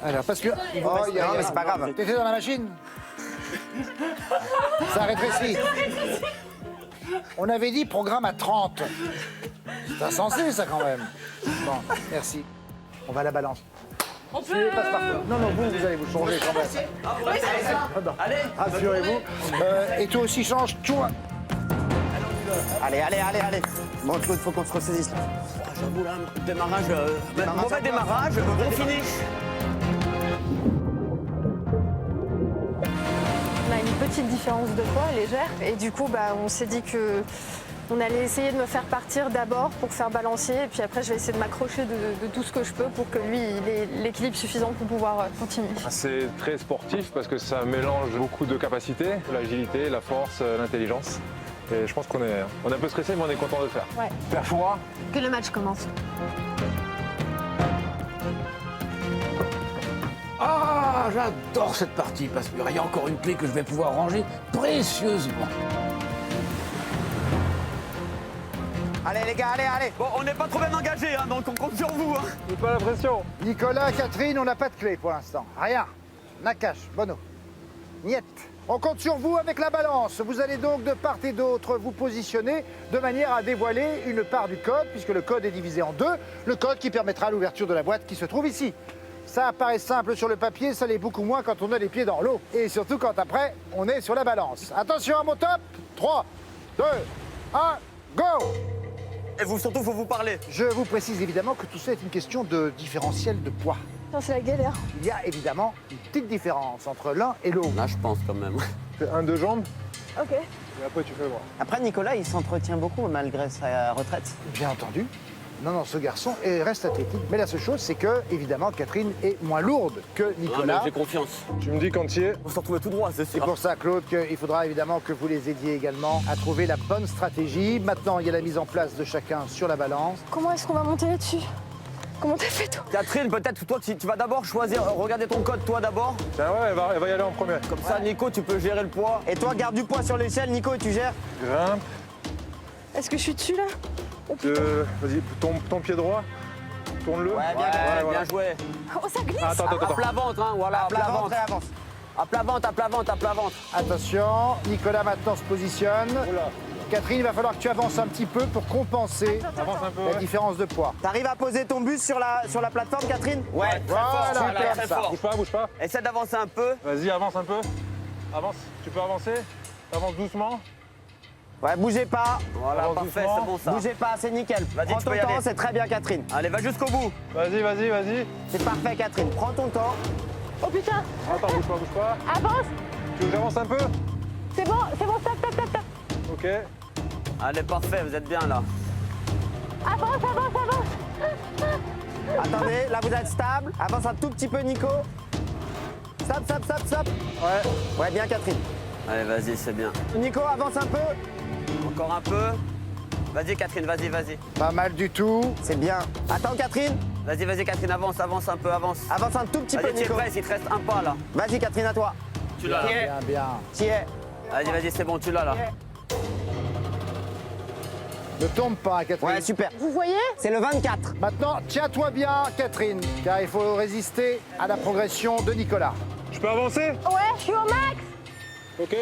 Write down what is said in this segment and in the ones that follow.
Alors, parce que... Non, mais c'est pas grave. T'étais dans la machine? Ça rétrécit. On avait dit programme à 30. C'est insensé, ça, quand même. Bon, merci. On va à la balance. On peut... Suivez Passepartout. Non, vous allez vous changer quand même. Allez, Rassurez-vous. Et toi aussi, change. Toi. Allez. Bon, Claude, faut qu'on se ressaisisse là. j'avoue là, démarrage, mauvais démarrage, bon finish. On a une petite différence de poids légère et du coup on s'est dit que on allait essayer de me faire partir d'abord pour faire balancier et puis après je vais essayer de m'accrocher de tout ce que je peux pour que lui il ait l'équilibre suffisant pour pouvoir continuer. C'est très sportif parce que ça mélange beaucoup de capacités, l'agilité, la force, l'intelligence. Et je pense qu'on est un peu stressé mais on est content de le faire. Ouais. Faire froid. Que le match commence. Ah, j'adore cette partie parce qu'il y a encore une clé que je vais pouvoir ranger précieusement. Allez, les gars, allez. Bon, on n'est pas trop bien engagés, hein, donc on compte sur vous. Hein. C'est pas la pression. Nicolas, Catherine, on n'a pas de clé pour l'instant. Rien. Nakash, Bono. Niet. On compte sur vous avec la balance. Vous allez donc de part et d'autre vous positionner de manière à dévoiler une part du code, puisque le code est divisé en deux. Le code qui permettra l'ouverture de la boîte qui se trouve ici. Ça paraît simple sur le papier, ça l'est beaucoup moins quand on a les pieds dans l'eau. Et surtout quand après, on est sur la balance. Attention à mon top. 3, 2, 1, go! Et vous, surtout, faut vous parler. Je vous précise évidemment que tout ça est une question de différentiel de poids. Non, c'est la galère. Il y a évidemment une petite différence entre l'un et l'autre. Là, je pense quand même. Tu fais 1-2 jambes Ok. et après tu fais le bras. Après, Nicolas, il s'entretient beaucoup malgré sa retraite. Bien entendu. Non, ce garçon reste athlétique. Mais la seule chose, c'est que, évidemment, Catherine est moins lourde que Nicolas. J'ai confiance. Tu me dis quand tu y es. On se retrouve tout droit, c'est C'est sûr. pour ça, Claude, qu'il faudra évidemment que vous les aidiez également à trouver la bonne stratégie. Maintenant, il y a la mise en place de chacun sur la balance. Comment est-ce qu'on va monter là-dessus? Comment t'as fait toi? Catherine, peut-être toi, tu vas d'abord choisir, regarder ton code, toi d'abord. Tiens, ouais, elle va y aller en premier. Comme ça, Nico, tu peux gérer le poids. Et toi, garde du poids sur l'échelle, Nico, et tu gères. Grimpe. Est-ce que je suis dessus là? Oh putain. Vas-y, ton pied droit. Tourne-le. Ouais, bien, voilà. Bien joué. Oh ça glisse! Attends. À plat ventre, hein, voilà, à plat Plat ventre ventre. et avance. À plat ventre, à plat ventre, à plat ventre. Attention, Nicolas maintenant se positionne. Catherine, il va falloir que tu avances un petit peu pour compenser Avance un peu. la Ouais. différence de poids. T'arrives à poser ton bus sur la plateforme, Catherine? Ouais, très Voilà, fort, super, très ça. fort. Bouge pas. Essaie d'avancer un peu. Vas-y, avance un peu. Avance. Tu peux avancer. Avance doucement. Ouais, bougez pas. Voilà, Avance parfait, doucement. c'est bon ça. Bougez pas, c'est nickel. Vas-y, Prends tu ton peux y temps, aller. c'est très bien, Catherine. Allez, va jusqu'au bout. Vas-y. C'est parfait, Catherine. Prends ton temps. Oh putain! Attends, bouge pas. Avance! Tu veux que j'avance un peu? C'est bon, stop! Ok. Allez, parfait, vous êtes bien là. Avance! Attendez, là, vous êtes stable. Avance un tout petit peu, Nico. Stop. Ouais, bien, Catherine. Allez, vas-y, c'est bien. Nico, avance un peu. Encore un peu. Vas-y, Catherine, vas-y. Pas mal du tout. C'est bien. Attends, Catherine. Vas-y, Catherine, avance un peu, avance. Avance un tout petit peu, Vas-y, tu es Nico. prêt, il te reste un pas là. Vas-y, Catherine, à toi. Tu l'as là. Bien. T'y es. Vas-y, c'est bon, tu l'as là. Ne tombe pas, Catherine. Ouais, super. Vous voyez? C'est le 24. Maintenant, tiens-toi bien, Catherine, car il faut résister à la progression de Nicolas. Je peux avancer? Ouais, je suis au max! Ok.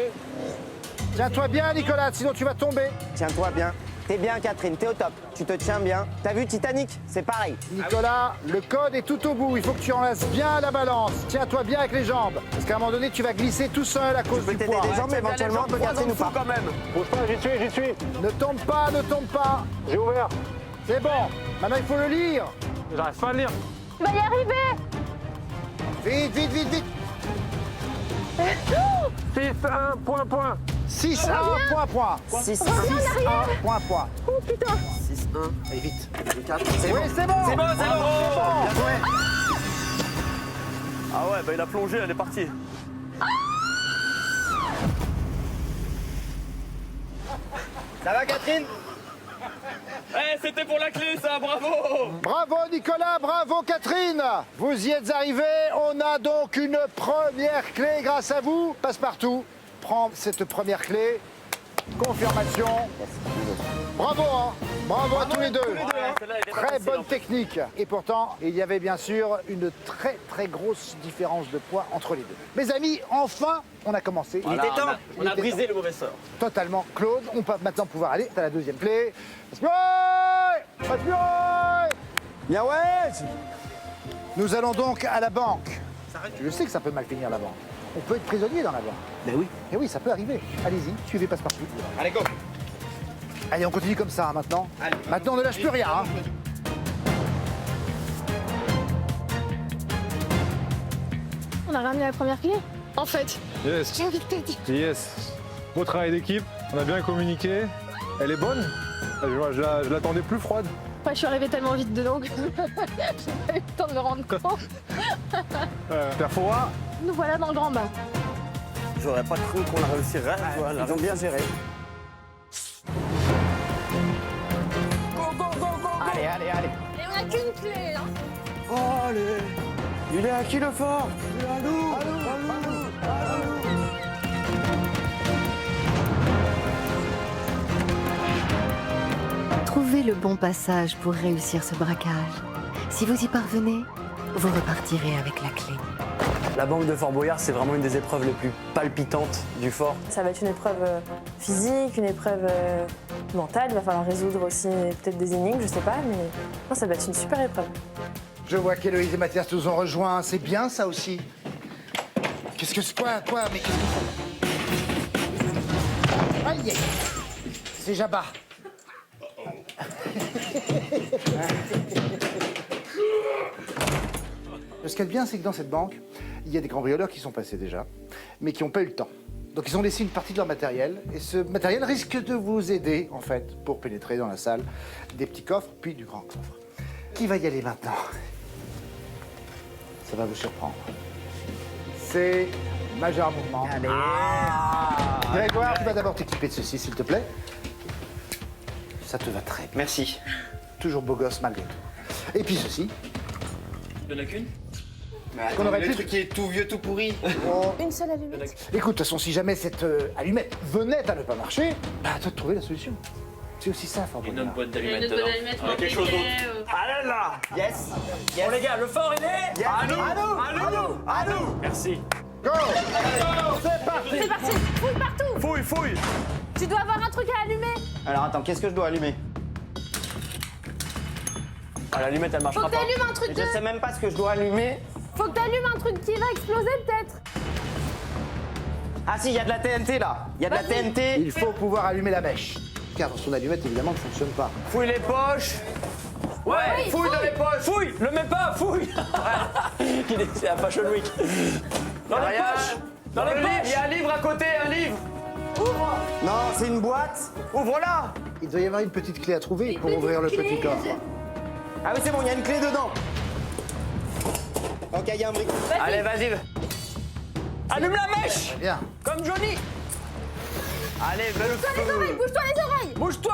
Tiens-toi bien, Nicolas, sinon tu vas tomber. Tiens-toi bien. T'es bien, Catherine, t'es au top. Tu te tiens bien. T'as vu Titanic? C'est pareil. Nicolas, le code est tout au bout. Il faut que tu enlaces bien la balance. Tiens-toi bien avec les jambes. Parce qu'à un moment donné, tu vas glisser tout seul à cause Je peux du t'aider poids. les jambes, éventuellement, on peut Catherine ou pas. quand même. Bouge pas, j'y suis. Ne tombe pas. J'ai ouvert. C'est bon. Maintenant, il faut le lire. J'arrive pas à le lire. On va y arriver! Vite. 6-1, point. 6 1 point. 6. 6 1 point. Oh putain! 6-1. Allez, vite. 4. Oui, c'est bon. C'est bon. Bien joué. Ah ouais, bah il a plongé, elle est partie. Ça va, Catherine? Eh, c'était pour la clé ça, bravo. Bravo Nicolas, bravo Catherine. Vous y êtes arrivés. On a donc une première clé grâce à vous. Passepartout, prends cette première clé. Confirmation. Bravo, hein. Bravo à tous les deux. Celle-là était pas Très facile, bonne en fait. technique. Et pourtant, il y avait bien sûr une très très grosse différence de poids entre les deux. Mes amis, enfin, on a commencé. Voilà, était temps. on a brisé le mauvais sort. Totalement. Claude, on peut maintenant pouvoir aller à la deuxième clé. Bien ouais. Nous allons donc à la banque. Je sais que ça peut mal finir la banque. On peut être prisonnier dans la banque. Ben oui. Et oui, ça peut arriver. Allez-y, suivez Passepartout. Allez, go. Allez, on continue comme ça hein, maintenant. Maintenant, on ne lâche plus rien. Hein. On a ramené la première clé. En fait, Yes. j'ai envie de te dire. Yes. Beau travail d'équipe. On a bien communiqué. Elle est bonne. Je l'attendais plus froide. Moi, je suis arrivée tellement vite dedans que j'ai pas eu le temps de me rendre compte. Perfora. Nous voilà dans le grand bain. J'aurais pas cru qu'on la réussirait. Voilà. Ils ont bien géré. Allez, allez, allez. Et on a qu'une clé, hein. Oh, allez. Il est à qui le fort? Trouvez le bon passage pour réussir ce braquage. Si vous y parvenez, vous repartirez avec la clé. La banque de Fort Boyard, c'est vraiment une des épreuves les plus palpitantes du fort. Ça va être une épreuve physique, une épreuve mentale. Il va falloir résoudre aussi peut-être des énigmes, je sais pas, mais non, ça va être une super épreuve. Je vois qu'Héloïse et Mathias nous ont rejoints. C'est bien ça aussi. Qu'est-ce que c'est quoi mais qu'est-ce que Aïe. C'est Jabba. Ce qu'il y a de bien, c'est que dans cette banque, il y a des cambrioleurs qui sont passés déjà, mais qui n'ont pas eu le temps. Donc ils ont laissé une partie de leur matériel, et ce matériel risque de vous aider, en fait, pour pénétrer dans la salle des petits coffres, puis du grand coffre. Qui va y aller maintenant? Ça va vous surprendre. C'est Major Mouvement. Allez. Grégoire, tu vas d'abord t'équiper de ceci, s'il te plaît. Ça te va très bien. Merci. Toujours beau gosse malgré tout. Et puis ceci. Il y en a qu'une? Qu'on aurait le pu- truc qui est tout vieux, tout pourri. Oh. Une seule allumette. Écoute, de toute façon, si jamais cette allumette venait à ne pas marcher, bah à toi de trouver la solution. C'est aussi ça, Fort Une Boyard. autre boîte d'allumettes dedans. Ah, quelque chose d'autre. Allez là. Yes. Bon les gars, le fort il est Yes. à nous. À nous. À nous. Merci. Go. C'est parti. C'est parti. Fouille partout. Fouille, fouille. Tu dois avoir un truc à allumer. Alors attends, qu'est-ce que je dois allumer? Ah, l'allumette elle Faut marchera que pas. t'allumes un truc Je sais même pas ce que je dois allumer. Faut que t'allumes un truc qui va exploser peut-être. Ah si, il y a de la TNT là. Il y a de la Vas-y. TNT. Il faut pouvoir allumer la mèche. Car son allumette, évidemment, ne fonctionne pas. Fouille les poches. Ouais, Oui, fouille dans fouille. les poches. Fouille, le mets pas, fouille. C'est un Fashion Week. Dans les poches. Dans les poches. Il y a un livre à côté, un livre. Non, c'est une boîte. Ouvre-la. Il doit y avoir une petite clé à trouver pour ouvrir le petit coffre. Ah oui, c'est bon, il y a une clé dedans. Ok, il y a un briquet. Allez, vas-y. Allume la mèche. Bien. Comme Johnny. Allez, mets le Bouge-toi les oreilles. feu. Bouge-toi les oreilles. Bouge-toi.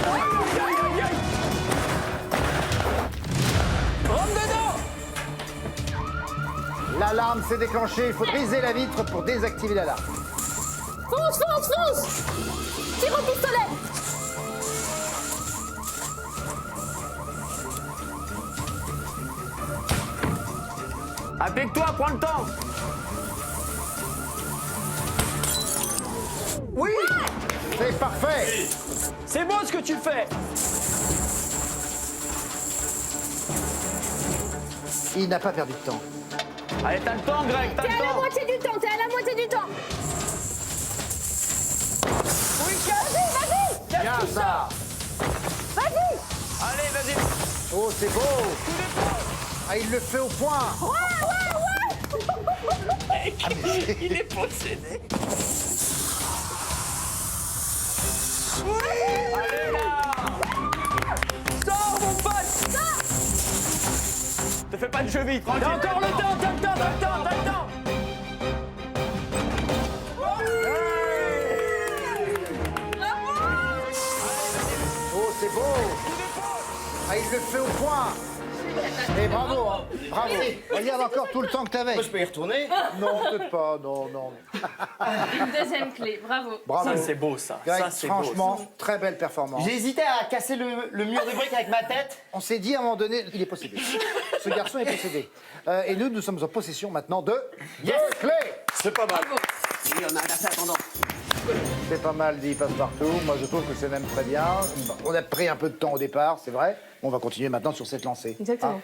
Aïe, aïe, aïe. Rentre dedans. L'alarme s'est déclenchée. Il faut briser la vitre pour désactiver l'alarme. Fonce, fonce, fonce. Tire au pistolet. Applique-toi, prends le temps. Oui. C'est parfait. C'est beau ce que tu fais. Il n'a pas perdu de temps. Allez, t'as le temps, Greg, t'as T'es le à la temps. moitié du temps. T'es à la moitié du temps. Oui, casse. Bien ça. Vas-y. Allez, vas-y. Oh, c'est beau. Ah, il le fait au point. Il est possédé. Allez là. Sors, mon pote. Sors. Te fais pas de jeu vite. T'as encore le temps, t'as le temps, t'as le temps, t'as le temps. Oh, c'est beau. Ah, il le fait au point. Et bravo, hein. Bravo. Regarde encore tout le temps que t'avais. Je peux y retourner. Non, peut-être pas, non. Une deuxième clé, bravo. Bravo. Ça, c'est beau, ça. Greg, Ça, c'est franchement, beau, ça. très belle performance. J'ai hésité à casser le mur de briques avec ma tête. On s'est dit à un moment donné, il est possédé. Ce garçon est possédé. Et nous sommes en possession maintenant de deux clés. C'est pas mal. Oui, on a un assez attendant. C'est pas mal dit Passepartout. Moi, je trouve que c'est même très bien. On a pris un peu de temps au départ, c'est vrai. On va continuer maintenant sur cette lancée. Exactement. Hein.